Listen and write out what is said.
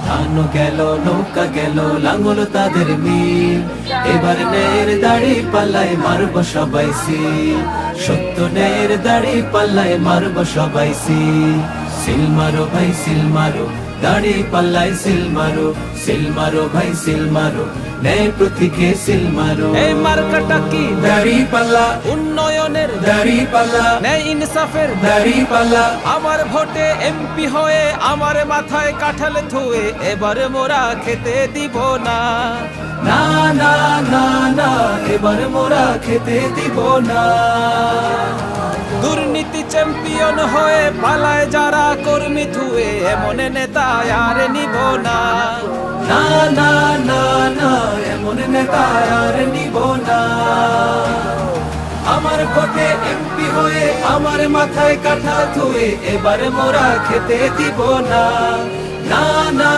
ধানও গেল নৌকা গেল লাঙ্গল তাদের মিল, এবার ন্যায়ের দাড়ি পাল্লায় মারব সবাই সিল, সত্য ন্যায়ের দাড়ি পাল্লায় মারব সবাই সিল। সিল মারো ভাই সিল মারো, দাড়ি পাল্লায় সিল মারো, সিল মারো ভাই সিল মারো, ন্যায় প্রতীকে সিল মারো। এই মার্কাটা কি? দাড়ি পাল্লা, উন্নয়নের দাড়ি পাল্লা, ন্যায় ইনসাফের দাড়ি পাল্লা। আমার ভোটে এমপি হয়ে আমার মাথায় কাঁঠাল থুয়ে এবারে মোরা খেতে দিব না। না না না না, এবার মোরা খেতে দিব না। দুর্নীতি চ্যাম্পিয়ন হয়ে পালায় যারা কর্মী থুয়ে এমন নেতা আর নিব না। না না না না, এমন নেতা আর নিব না। আমার ভোটে এমপি হয়ে আমার মাথায় কাঁঠাল থুয়ে এবার মোরা খেতে দিব না। না না।